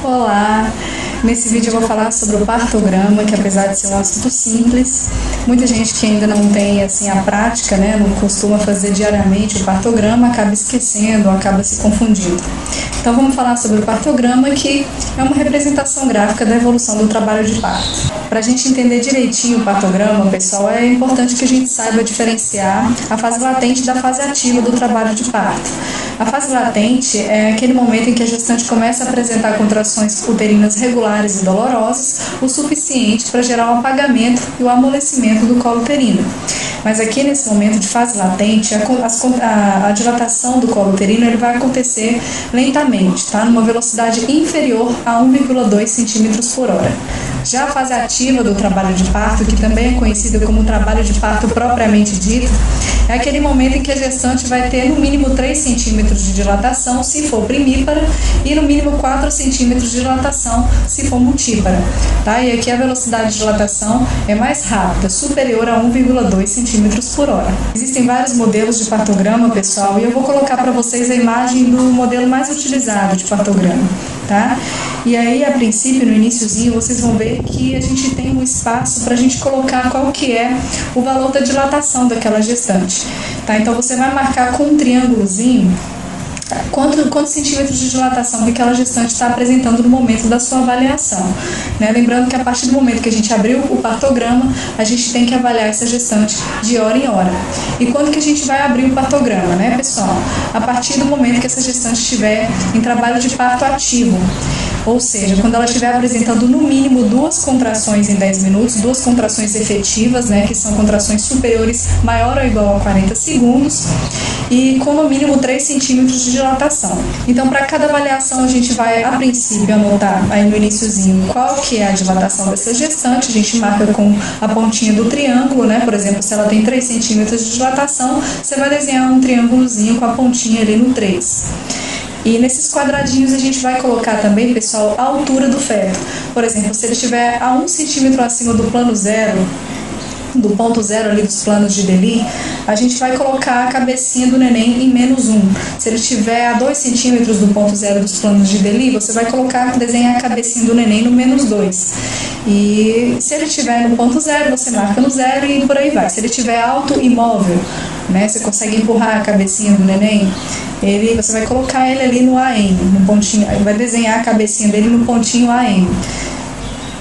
Olá! Nesse vídeo eu vou falar sobre o partograma, que apesar de ser um assunto simples, muita gente que ainda não tem assim a prática, não costuma fazer diariamente o partograma, acaba esquecendo, acaba se confundindo. Então vamos falar sobre o partograma, que é uma representação gráfica da evolução do trabalho de parto. Para a gente entender direitinho o partograma, pessoal, é importante que a gente saiba diferenciar a fase latente da fase ativa do trabalho de parto. A fase latente é aquele momento em que a gestante começa a apresentar contrações uterinas regulares e dolorosas, o suficiente para gerar o apagamento e o amolecimento do colo uterino. Mas aqui nesse momento de fase latente, a dilatação do colo uterino ele vai acontecer lentamente, tá? Numa velocidade inferior a 1,2 cm por hora. Já a fase ativa do trabalho de parto, que também é conhecida como trabalho de parto propriamente dito, é aquele momento em que a gestante vai ter no mínimo 3 centímetros de dilatação se for primípara e no mínimo 4 centímetros de dilatação se for multípara. Tá? E aqui a velocidade de dilatação é mais rápida, superior a 1,2 centímetros por hora. Existem vários modelos de partograma, pessoal, e eu vou colocar para vocês a imagem do modelo mais utilizado de partograma. Tá? E aí, a princípio, no iniciozinho, vocês vão ver que a gente tem um espaço para a gente colocar qual que é o valor da dilatação daquela gestante. Tá? Então, você vai marcar com um triângulozinho quantos centímetros de dilatação que aquela gestante está apresentando no momento da sua avaliação. Lembrando que a partir do momento que a gente abriu o partograma, a gente tem que avaliar essa gestante de hora em hora. E quando que a gente vai abrir o partograma, pessoal? A partir do momento que essa gestante estiver em trabalho de parto ativo. Ou seja, quando ela estiver apresentando no mínimo 2 contrações em 10 minutos, 2 contrações efetivas, que são contrações superiores, maior ou igual a 40 segundos, e com no mínimo 3 centímetros de dilatação. Então, para cada avaliação, a gente vai, a princípio, anotar aí no iniciozinho qual que é a dilatação dessa gestante, a gente marca com a pontinha do triângulo, por exemplo, se ela tem 3 centímetros de dilatação, você vai desenhar um triângulozinho com a pontinha ali no 3. E nesses quadradinhos a gente vai colocar também, pessoal, a altura do feto. Por exemplo, se ele estiver a 1 centímetro acima do plano zero, do ponto zero ali dos planos de Deli, a gente vai colocar a cabecinha do neném em -1. Se ele estiver a 2 centímetros do ponto zero dos planos de Deli, você vai desenhar a cabecinha do neném no -2. E se ele estiver no ponto zero, você marca no 0 e por aí vai. Se ele estiver alto e móvel, você consegue empurrar a cabecinha do neném, você vai colocar ele ali no AM, no pontinho, vai desenhar a cabecinha dele no pontinho AM.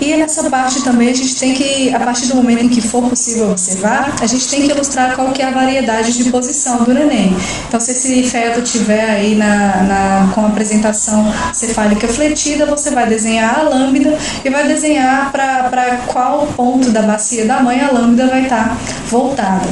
E nessa parte também a gente tem que, a partir do momento em que for possível observar, a gente tem que ilustrar qual que é a variedade de posição do neném. Então, se esse feto estiver aí com a apresentação cefálica fletida, você vai desenhar a lambda e vai desenhar para qual ponto da bacia da mãe a lambda vai estar voltada.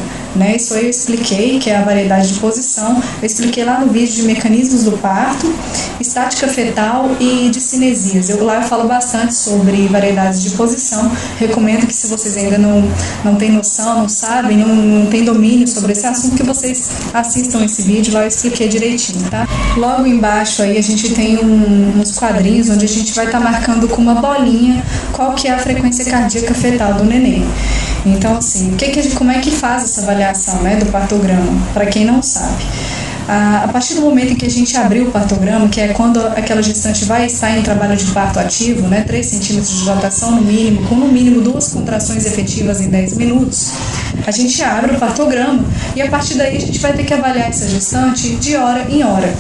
Isso aí eu expliquei, que é a variedade de posição. Eu expliquei lá no vídeo de mecanismos do parto, estática fetal e de cinesias. Lá eu falo bastante sobre variedades de posição. Recomendo que, se vocês ainda não têm noção, não sabem, não têm domínio sobre esse assunto, que vocês assistam esse vídeo, lá eu expliquei direitinho, tá? Logo embaixo aí a gente tem uns quadrinhos onde a gente vai estar marcando com uma bolinha qual que é a frequência cardíaca fetal do neném. Então, assim, como é que faz essa avaliação do partograma? Para quem não sabe, a partir do momento em que a gente abriu o partograma, que é quando aquela gestante vai estar em trabalho de parto ativo, 3 centímetros de dilatação no mínimo, com no mínimo 2 contrações efetivas em 10 minutos, a gente abre o partograma e a partir daí a gente vai ter que avaliar essa gestante de hora em hora.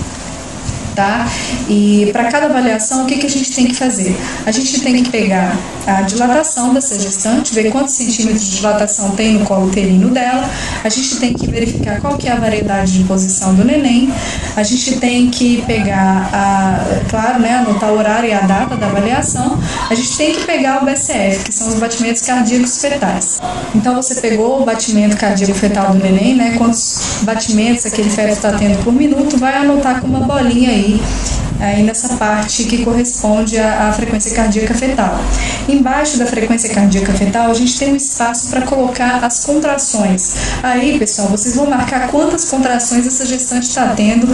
Tá? E para cada avaliação, o que a gente tem que fazer? A gente tem que pegar a dilatação dessa gestante, ver quantos centímetros de dilatação tem no colo uterino dela, a gente tem que verificar qual que é a variedade de posição do neném, a gente tem que pegar, anotar o horário e a data da avaliação, a gente tem que pegar o BCF, que são os batimentos cardíacos fetais. Então, você pegou o batimento cardíaco fetal do neném, quantos batimentos aquele feto está tendo por minuto, vai anotar com uma bolinha aí nessa parte que corresponde à frequência cardíaca fetal. Embaixo da frequência cardíaca fetal, a gente tem um espaço para colocar as contrações. Aí, pessoal, vocês vão marcar quantas contrações essa gestante está tendo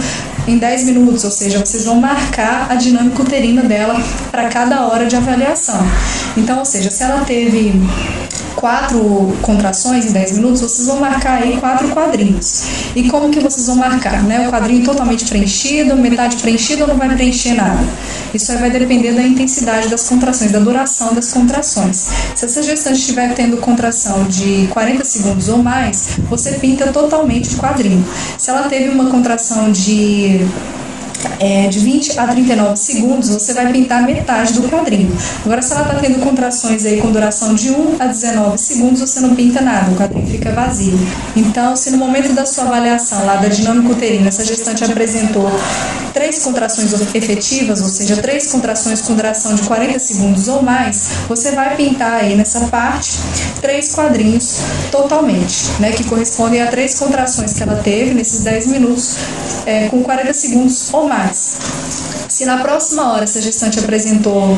em 10 minutos, ou seja, vocês vão marcar a dinâmica uterina dela para cada hora de avaliação. Então, ou seja, se ela teve 4 contrações em 10 minutos, vocês vão marcar aí 4 quadrinhos. E como que vocês vão marcar, né? O quadrinho totalmente preenchido, metade preenchido ou não vai preencher nada? Isso aí vai depender da intensidade das contrações, da duração das contrações. Se essa gestante estiver tendo contração de 40 segundos ou mais, você pinta totalmente o quadrinho. Se ela teve uma contração de 20 a 39 segundos, você vai pintar metade do quadrinho. Agora, se ela está tendo contrações aí com duração de 1 a 19 segundos, você não pinta nada, o quadrinho fica vazio. Então, se no momento da sua avaliação lá da dinâmica uterina, essa gestante apresentou 3 contrações efetivas, ou seja, 3 contrações com duração de 40 segundos ou mais, você vai pintar aí nessa parte 3 quadrinhos totalmente, né, que correspondem a 3 contrações que ela teve nesses 10 minutos com 40 segundos ou mais. Se na próxima hora essa gestante apresentou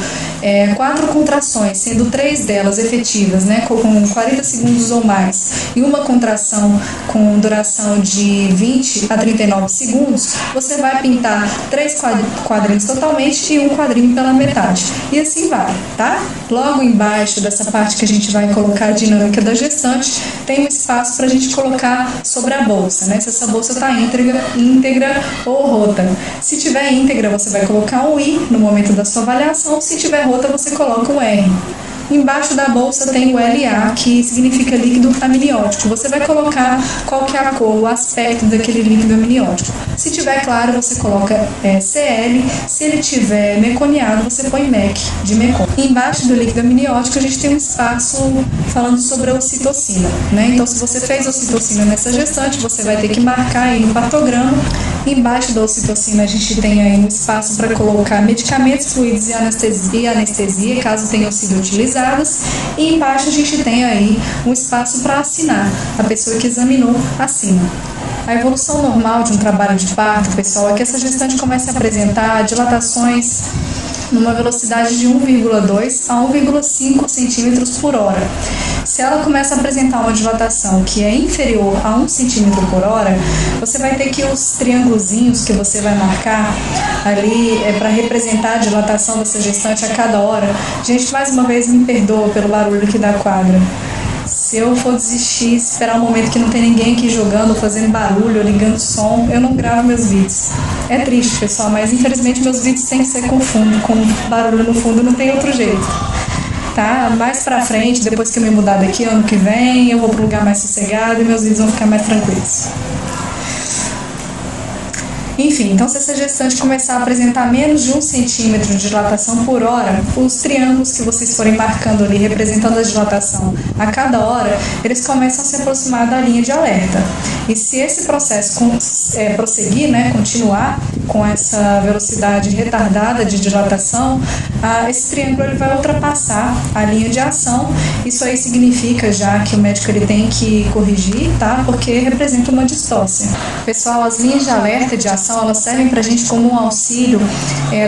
4 contrações, sendo 3 delas efetivas, né, com 40 segundos ou mais, e uma contração com duração de 20 a 39 segundos, você vai pintar 3 quadrinhos totalmente e um quadrinho pela metade. E assim vai, tá? Logo embaixo dessa parte que a gente vai colocar a dinâmica da gestante, tem um espaço para a gente colocar sobre a bolsa, né? Se essa bolsa está íntegra ou rota. Se tiver íntegra, você vai colocar um I no momento da sua avaliação. Se tiver rota, você coloca um R. Embaixo da bolsa tem o LA, que significa líquido amniótico. Você vai colocar qual que é a cor, o aspecto daquele líquido amniótico. Se tiver claro, você coloca CL. Se ele tiver meconiado, você põe MEC, de mecon. Embaixo do líquido amniótico, a gente tem um espaço falando sobre a ocitocina, né? Então, se você fez ocitocina nessa gestante, você vai ter que marcar aí no partograma. Embaixo da ocitocina, a gente tem aí um espaço para colocar medicamentos, fluidos e anestesia, caso tenham sido utilizados. E embaixo a gente tem aí um espaço para assinar. A pessoa que examinou assina. A evolução normal de um trabalho de parto, pessoal, é que essa gestante comece a apresentar dilatações numa velocidade de 1,2 a 1,5 centímetros por hora. Se ela começa a apresentar uma dilatação que é inferior a 1 centímetro por hora, você vai ter que os triângulozinhos que você vai marcar ali para representar a dilatação dessa gestante a cada hora. Gente, mais uma vez, me perdoa pelo barulho aqui da quadra. Se eu for desistir, esperar um momento que não tem ninguém aqui jogando, fazendo barulho, ligando som, eu não gravo meus vídeos. É triste, pessoal, mas infelizmente meus vídeos têm que ser com fundo, com barulho no fundo, não tem outro jeito. Tá? Mais pra frente, depois que eu me mudar daqui, ano que vem, eu vou para um lugar mais sossegado e meus vídeos vão ficar mais tranquilos. Enfim, então se essa gestante começar a apresentar menos de 1 centímetro de dilatação por hora, os triângulos que vocês forem marcando ali, representando a dilatação a cada hora, eles começam a se aproximar da linha de alerta. E se esse processo prosseguir, né, continuar com essa velocidade retardada de dilatação, esse triângulo ele vai ultrapassar a linha de ação. Isso aí significa já que o médico ele tem que corrigir, tá? Porque representa uma distócia. Pessoal, as linhas de alerta e de ação elas servem para a gente como um auxílio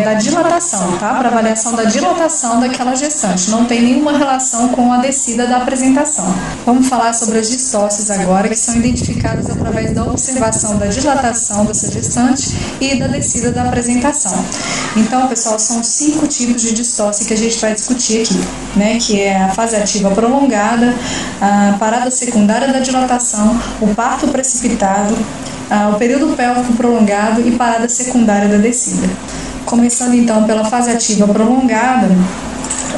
da dilatação, tá? Para avaliação da dilatação daquela gestante. Não tem nenhuma relação com a descida da apresentação. Vamos falar sobre as distócias agora, que são identificadas através da observação da dilatação dessa gestante e da descida da apresentação. Então, pessoal, são 5 tipos de distócia que a gente vai discutir aqui, né? Que é a fase ativa prolongada, a parada secundária da dilatação, o parto precipitado, o período pélvico prolongado e parada secundária da descida. Começando então pela fase ativa prolongada,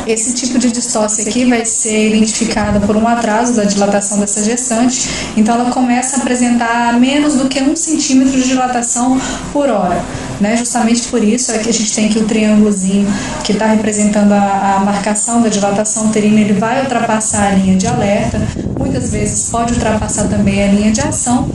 esse tipo de distócia aqui vai ser identificada por um atraso da dilatação dessa gestante, então ela começa a apresentar menos do que 1 centímetro de dilatação por hora, né? Justamente por isso é que a gente tem aqui o triângulozinho que está representando a marcação da dilatação uterina, ele vai ultrapassar a linha de alerta, muitas vezes pode ultrapassar também a linha de ação,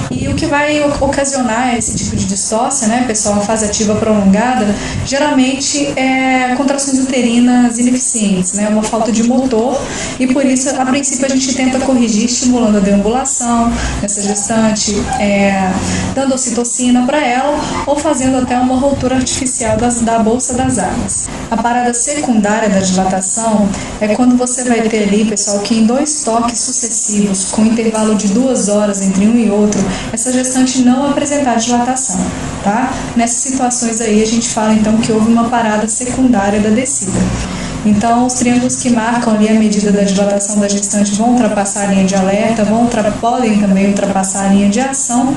e o que vai ocasionar esse tipo de distócia, né, pessoal, a fase ativa prolongada, geralmente é contrações uterinas ineficientes, né, uma falta de motor, e por isso, a princípio, a gente tenta corrigir estimulando a deambulação nessa gestante, dando ocitocina para ela, ou fazendo até uma ruptura artificial da bolsa das águas. A parada secundária da dilatação é quando você vai ter ali, pessoal, que em 2 toques sucessivos, com intervalo de 2 horas entre um e outro, essa gestante não apresentar dilatação, tá? Nessas situações aí, a gente fala então que houve uma parada secundária da descida. Então, os triângulos que marcam ali a medida da dilatação da gestante vão ultrapassar a linha de alerta, podem também ultrapassar a linha de ação.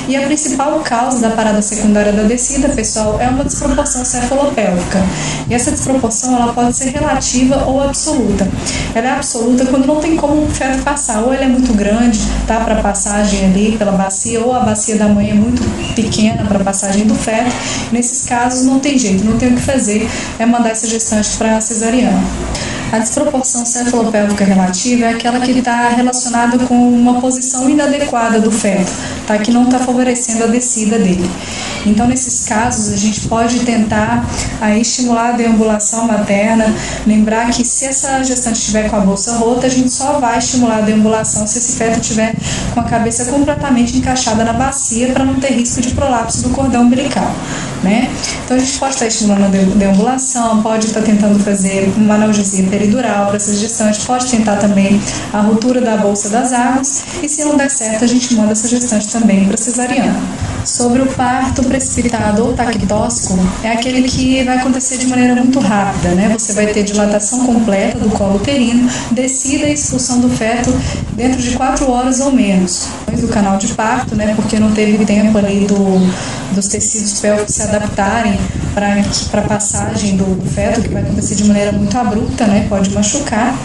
E a principal causa da parada secundária da descida, pessoal, é uma desproporção cefalopélvica. E essa desproporção ela pode ser relativa ou absoluta. Ela é absoluta quando não tem como o feto passar, ou ele é muito grande, tá, para passagem ali pela bacia, ou a bacia da mãe é muito pequena para passagem do feto. Nesses casos não tem jeito, não tem o que fazer, é mandar essa gestante para cesariana. A desproporção cefalopélvica relativa é aquela que está relacionada com uma posição inadequada do feto, tá? Que não está favorecendo a descida dele. Então, nesses casos, a gente pode tentar aí estimular a deambulação materna. Lembrar que se essa gestante estiver com a bolsa rota, a gente só vai estimular a deambulação se esse feto estiver com a cabeça completamente encaixada na bacia, para não ter risco de prolapso do cordão umbilical, né? Então, a gente pode estar estimulando a deambulação, pode estar tentando fazer uma analgesia peridural para essa gestante, pode tentar também a ruptura da bolsa das águas, e se não der certo, a gente manda essa gestante também para cesariana. Sobre o parto precipitado ou taquitóxico, é aquele que vai acontecer de maneira muito rápida, né? Você vai ter dilatação completa do colo uterino, descida e expulsão do feto dentro de 4 horas ou menos do canal de parto, né? Porque não teve tempo ali dos tecidos pélvicos se adaptarem para a passagem do feto, que vai acontecer de maneira muito abrupta, né? Pode machucar.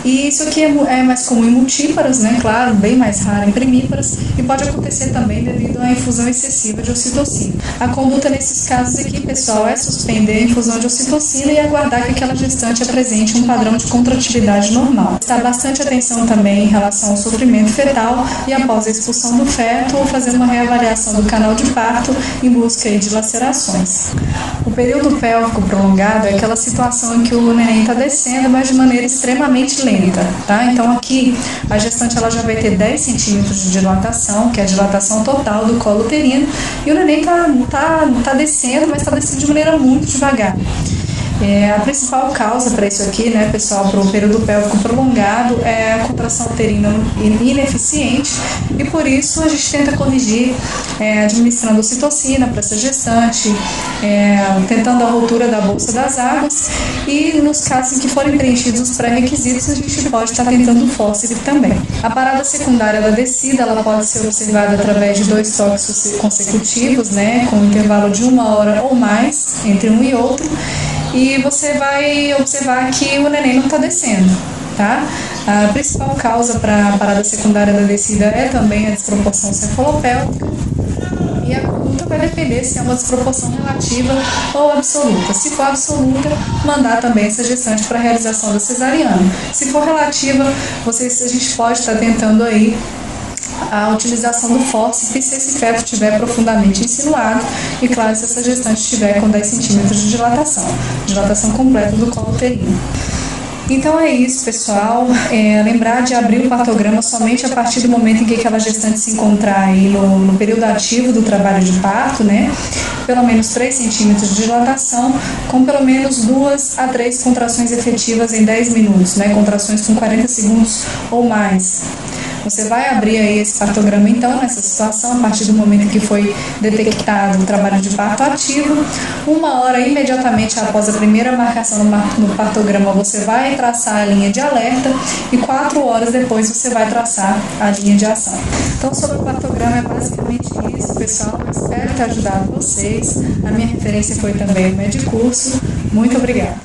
E isso aqui é mais comum em multíparas, né? Claro, bem mais raro em primíparas, e pode acontecer também devido à infusão excessiva de ocitocina. A conduta nesses casos aqui, pessoal, é suspender a infusão de ocitocina e aguardar que aquela gestante apresente um padrão de contratividade normal. Prestar bastante atenção também em relação ao sofrimento fetal e, após a expulsão do feto, fazer uma reavaliação do canal de parto em busca de lacerações. O período pélvico prolongado é aquela situação em que o neném está descendo, mas de maneira extremamente lenta. Tá? Então aqui a gestante ela já vai ter 10 centímetros de dilatação, que é a dilatação total do colo uterino, e o neném tá descendo, mas está descendo de maneira muito devagar. A principal causa para isso aqui, né, pessoal, para o período pélvico prolongado é a contração uterina ineficiente, e por isso a gente tenta corrigir administrando ocitocina para essa gestante, tentando a ruptura da bolsa das águas, e nos casos em que forem preenchidos os pré-requisitos, a gente pode estar tentando o fórceps também. A parada secundária da descida ela pode ser observada através de 2 toques consecutivos, né, com um intervalo de 1 hora ou mais entre um e outro. E você vai observar que o neném não está descendo, tá? A principal causa para a parada secundária da descida é também a desproporção cefalopélvica, e a conduta vai depender se é uma desproporção relativa ou absoluta. Se for absoluta, mandar também essa gestante para a realização da cesariana. Se for relativa, a gente pode estar tentando aí a utilização do fórceps se esse feto estiver profundamente insinuado, e claro, se essa gestante estiver com 10 centímetros de dilatação completa do colo uterino. Então é isso, pessoal. Lembrar de abrir o partograma somente a partir do momento em que aquela gestante se encontrar aí no período ativo do trabalho de parto, né? Pelo menos 3 centímetros de dilatação, com pelo menos 2 a 3 contrações efetivas em 10 minutos, né? Contrações com 40 segundos ou mais. Você vai abrir aí esse partograma, então, nessa situação, a partir do momento que foi detectado o trabalho de parto ativo. 1 hora imediatamente após a primeira marcação no partograma, você vai traçar a linha de alerta, e 4 horas depois você vai traçar a linha de ação. Então, sobre o partograma é basicamente isso, pessoal. Eu espero ter ajudado vocês. A minha referência foi também o Medicurso. Muito obrigada.